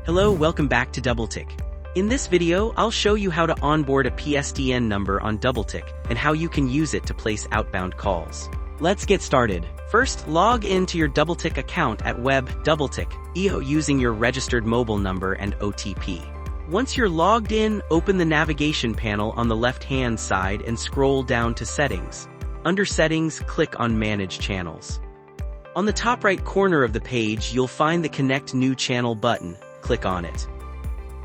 Hello, welcome back to DoubleTick. In this video, I'll show you how to onboard a PSTN number on DoubleTick and how you can use it to place outbound calls. Let's get started. First, log into your DoubleTick account at web.doubletic.io using your registered mobile number and OTP. Once you're logged in, open the navigation panel on the left-hand side and scroll down to Settings. Under Settings, click on Manage Channels. On the top right corner of the page, you'll find the Connect New Channel button. Click on it.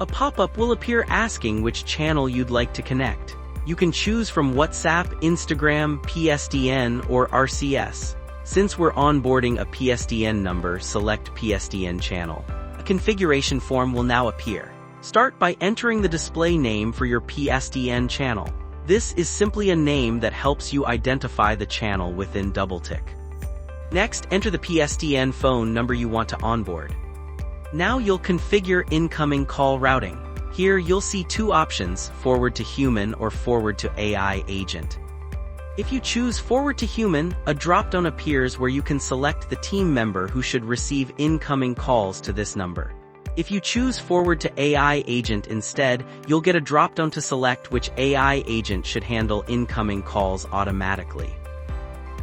A pop-up will appear asking which channel you'd like to connect. You can choose from WhatsApp, Instagram, PSTN, or RCS. Since we're onboarding a PSTN number, select PSTN channel. A configuration form will now appear. Start by entering the display name for your PSTN channel. This is simply a name that helps you identify the channel within DoubleTick. Next, enter the PSTN phone number you want to onboard. Now you'll configure incoming call routing. Here you'll see two options, forward to human or forward to AI agent. If you choose forward to human, a drop-down appears where you can select the team member who should receive incoming calls to this number. If you choose forward to AI agent instead, you'll get a drop-down to select which AI agent should handle incoming calls automatically.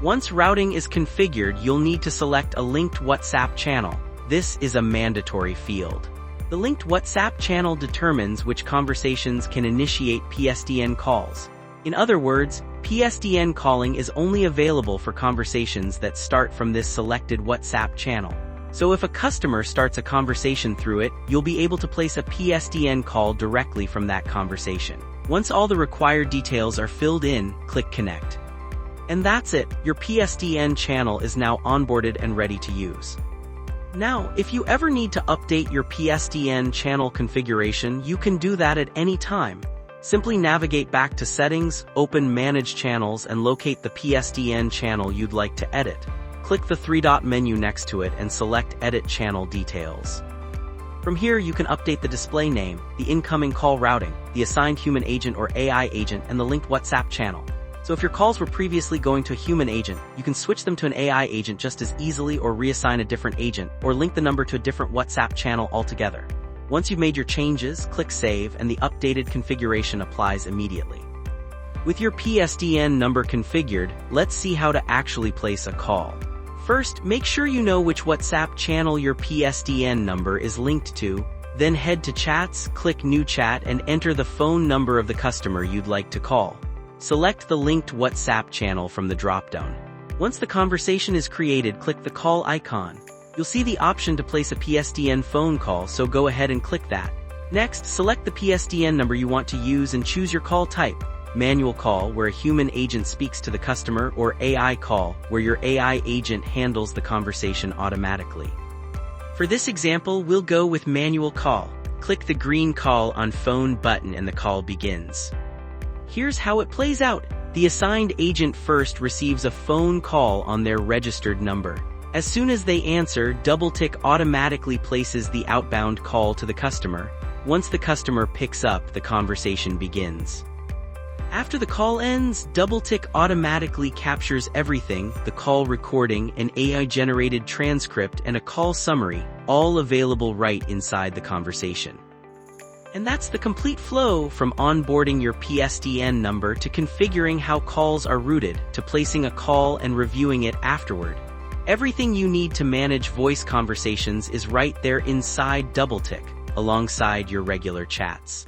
Once routing is configured, you'll need to select a linked WhatsApp channel. This is a mandatory field. The linked WhatsApp channel determines which conversations can initiate PSTN calls. In other words, PSTN calling is only available for conversations that start from this selected WhatsApp channel. So if a customer starts a conversation through it, you'll be able to place a PSTN call directly from that conversation. Once all the required details are filled in, click Connect. And that's it, your PSTN channel is now onboarded and ready to use. Now, if you ever need to update your PSTN channel configuration, you can do that at any time. Simply navigate back to Settings, open Manage Channels, and locate the PSTN channel you'd like to edit. Click the three-dot menu next to it and select Edit Channel Details. From here, you can update the display name, the incoming call routing, the assigned human agent or AI agent, and the linked WhatsApp channel. So if your calls were previously going to a human agent, you can switch them to an AI agent just as easily, or reassign a different agent, or link the number to a different WhatsApp channel altogether. Once you've made your changes, click Save, and the updated configuration applies immediately. With your PSTN number configured, let's see how to actually place a call. First, make sure you know which WhatsApp channel your PSTN number is linked to, then head to Chats, click New Chat, and enter the phone number of the customer you'd like to call. Select the linked WhatsApp channel from the drop-down. Once the conversation is created, click the call icon. You'll see the option to place a PSTN phone call, so go ahead and click that. Next, select the PSTN number you want to use and choose your call type. Manual call, where a human agent speaks to the customer, or AI call, where your AI agent handles the conversation automatically. For this example, we'll go with manual call. Click the green Call on Phone button and the call begins. Here's how it plays out. The assigned agent first receives a phone call on their registered number. As soon as they answer, DoubleTick automatically places the outbound call to the customer. Once the customer picks up, the conversation begins. After the call ends, DoubleTick automatically captures everything: the call recording, an AI-generated transcript, and a call summary, all available right inside the conversation. And that's the complete flow, from onboarding your PSTN number to configuring how calls are routed, to placing a call and reviewing it afterward. Everything you need to manage voice conversations is right there inside DoubleTick, alongside your regular chats.